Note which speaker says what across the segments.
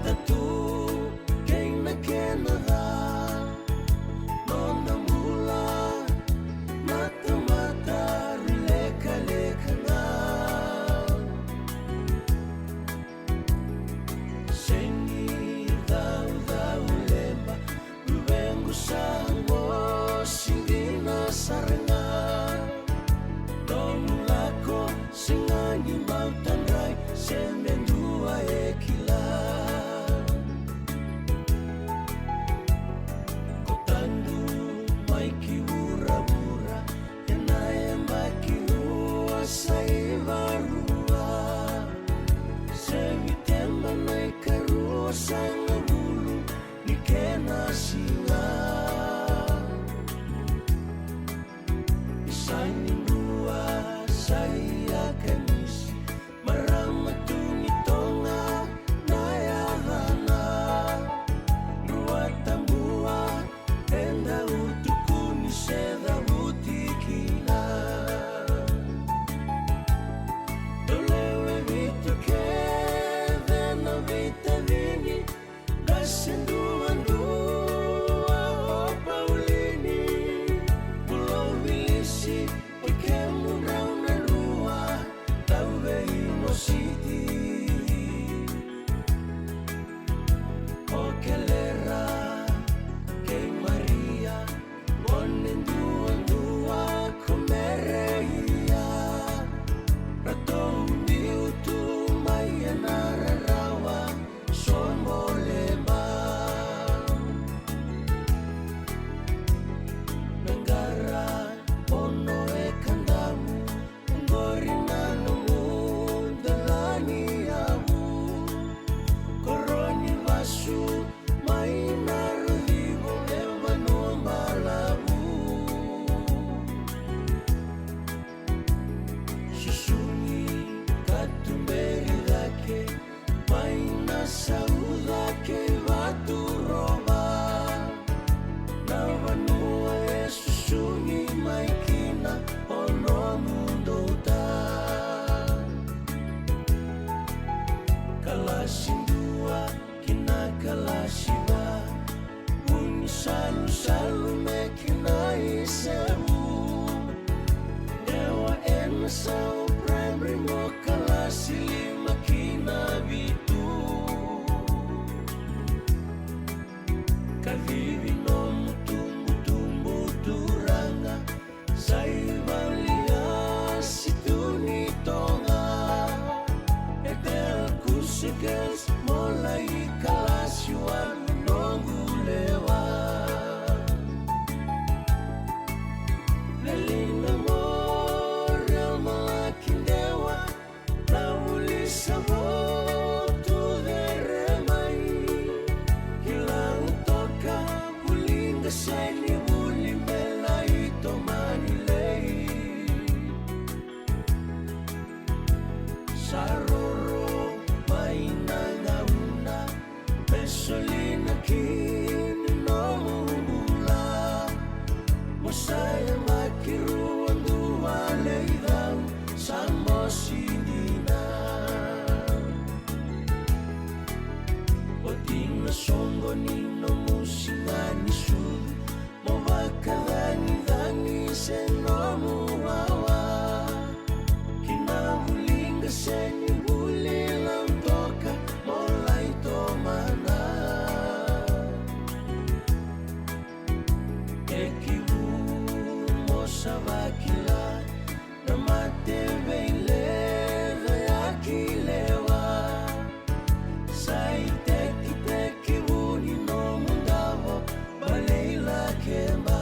Speaker 1: tatu keina kenada nona mula mata-mata rileka-lekanga sengi dau-dau lemba lubengu sango singina sarenga lako singangi mautan rai semendua ekila kotandu mai kiura-ura enae makirua saivarua semitemba nai karua sanga bulu nikena singa isanindua saya kanisi maramatuni tonga nayahana rua tambua enda utukuni seda butikina dolewe vitu keve na vita vini dasendua-ndua o Paulini bulovilisi ikemu rauna-rua tauve inositi o kelera kei Maria onendua-ndua komereia ratouni utu maianararawa somolema nangara ono ekandamu ngorinanomu dalani yamu koroni vasu mainarvivo evanu malabu susuni katumberi dake maina saudake vatu roba navanua esusuni maikina ono mundota kalasindua kina kalasiba uni salu-salu mekina isebu dewa enasau primary mo kalasili makina bitu kavivi no mutumbu-tumbu turanga saivalia situni tonga etel kusikes mulai kalasiwan nonggulewa lelina moral malaking dewa nauli sabotu deremai kilang toka buling kaseni buling belai tomanilei saroro maina ngauna pesolina kini nomula mosaya makiruandua leidau samosidina otinga songo nino musingani sudi movakadani-dani senomuwawa kinabulinga senyi bulilang toka mulai tomana ekibu mosabakila namatebeinleva yakilewa saiteki-teki buni nomundavo baleila kemba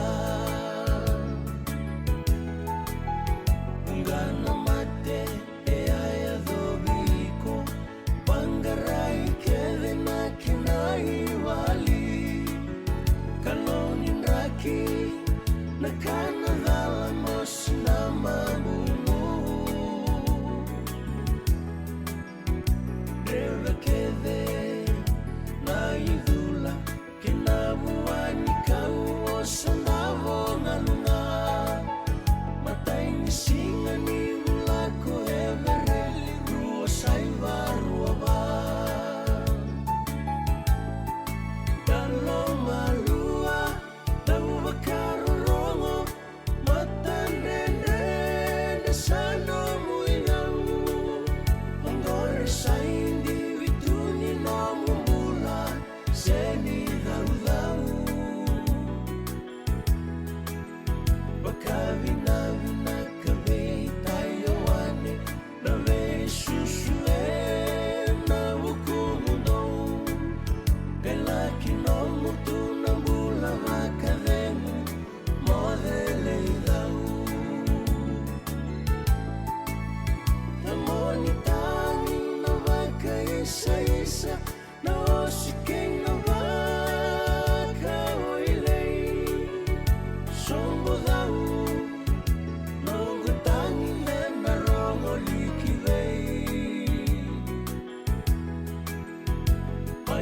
Speaker 1: ungana mate eayado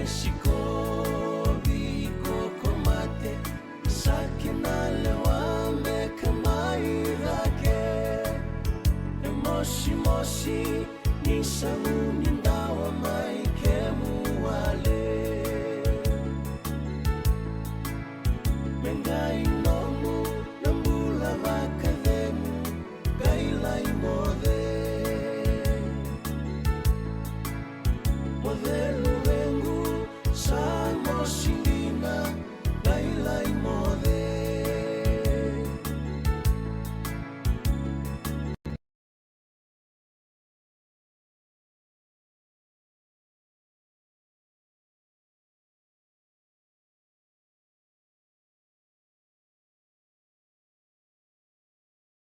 Speaker 1: Shikobi kokomate sake nalewame kamairake moshi moshi ni sabuni ndawa maikemu wale mengai nomu nambula vakademu gaila imode modelu vengu sa moshi